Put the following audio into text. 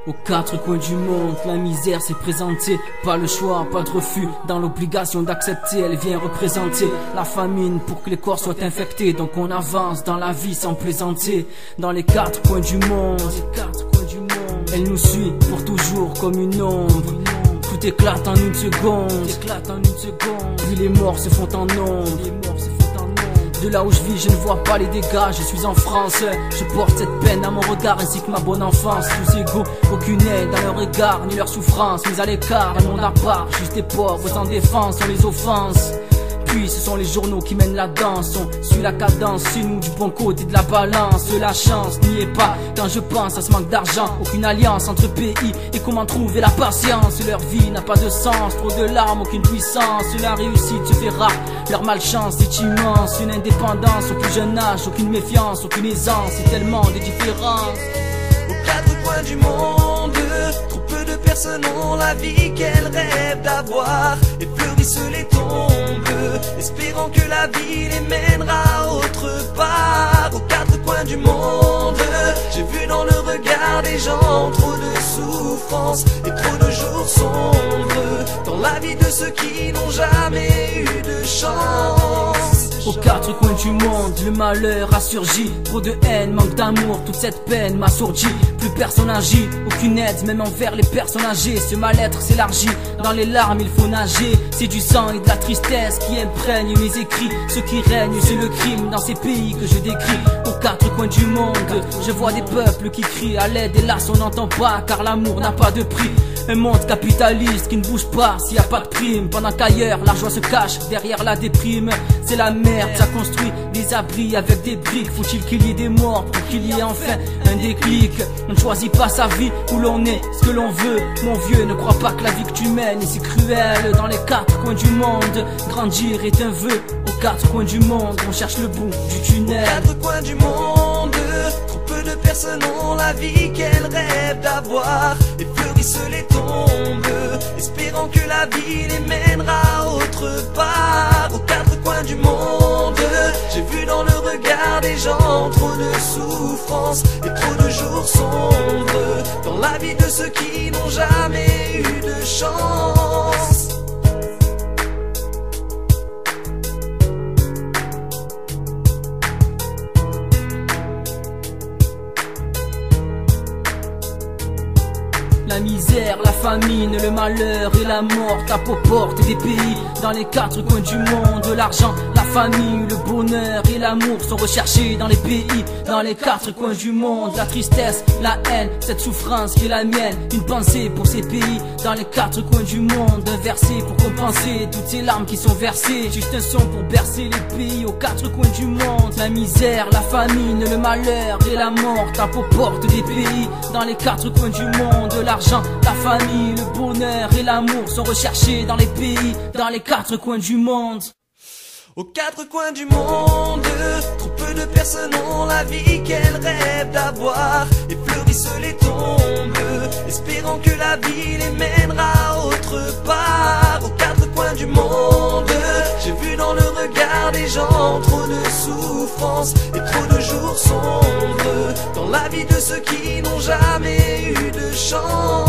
Aux quatre coins du monde, la misère s'est présentée. Pas le choix, pas de refus, dans l'obligation d'accepter. Elle vient représenter la famine pour que les corps soient infectés. Donc on avance dans la vie sans plaisanter. Dans les quatre coins du monde, elle nous suit pour toujours comme une ombre. Tout éclate en une seconde, puis les morts se font en nombre. De là où je vis, je ne vois pas les dégâts. Je suis en France, je porte cette peine à mon regard, ainsi que ma bonne enfance. Tous égaux, aucune aide dans leur regard, ni leur souffrance. Mis à l'écart, un monde à part, juste des pauvres sans défense, on les offense. Puis ce sont les journaux qui mènent la danse. On suit la cadence, c'est nous du bon côté de la balance. La chance n'y est pas quand je pense à ce manque d'argent. Aucune alliance entre pays et comment trouver la patience. Leur vie n'a pas de sens, trop de larmes, aucune puissance. La réussite se fait rare, leur malchance est immense. Une indépendance au plus jeune âge, aucune méfiance, aucune aisance. C'est tellement de différences. Aux quatre coins du monde, trop peu de personnes ont la vie qu'elles rêvent d'avoir. Et fleurissent les tombes, espérant que la vie les mènera autre part. Aux quatre coins du monde, j'ai vu dans le regard des gens trop de souffrance et trop de jours sombres dans la vie de ceux qui n'ont jamais eu de chance. Aux quatre coins du monde, le malheur a surgi. Trop de haine, manque d'amour, toute cette peine m'assourdit. Plus personne agit, aucune aide, même envers les personnes âgées. Ce mal-être s'élargit, dans les larmes il faut nager. C'est du sang et de la tristesse qui imprègnent mes écrits. Ce qui règne, c'est le crime dans ces pays que je décris. Aux quatre coins du monde, je vois des peuples qui crient à l'aide. Hélas on n'entend pas, car l'amour n'a pas de prix. Un monde capitaliste qui ne bouge pas s'il n'y a pas de prime. Pendant qu'ailleurs la joie se cache derrière la déprime. C'est la merde, ça construit des abris avec des briques. Faut-il qu'il y ait des morts pour qu'il y ait enfin un déclic? On ne choisit pas sa vie où l'on est, ce que l'on veut. Mon vieux, ne crois pas que la vie que tu mènes est si cruelle. Dans les quatre coins du monde, grandir est un vœu. Aux quatre coins du monde, on cherche le bout du tunnel. Aux quatre coins du monde, trop peu de personnes ont la vie qu'elles rêvent d'avoir. Et fleurissent les tombes, espérant que la vie les mènera autre part. Aux quatre coins du monde, j'ai vu dans le regard des gens trop de souffrance et trop de jours sombres dans la vie de ceux qui n'ont jamais eu de chance. La misère, la famine, le malheur et la mort tapent aux portes des pays. Dans les quatre coins du monde, l'argent, la famille, le bonheur et l'amour sont recherchés dans les pays. Dans les quatre coins du monde, la tristesse, la haine, cette souffrance qui est la mienne. Une pensée pour ces pays. Dans les quatre coins du monde, un verset pour compenser toutes ces larmes qui sont versées. Juste un son pour bercer les pays aux quatre coins du monde. La misère, la famine, le malheur et la mort tapent aux portes des pays. Dans les quatre coins du monde, l'argent, la famille, le bonheur et l'amour sont recherchés dans les pays, dans les quatre coins du monde. Aux quatre coins du monde, trop peu de personnes ont la vie qu'elles rêvent d'avoir. Et fleurissent les tombes, espérant que la vie les mènera autre part. Aux quatre coins du monde, j'ai vu dans le regard des gens trop de souffrance et trop de jours sombres dans la vie de ceux qui n'ont jamais eu de chance.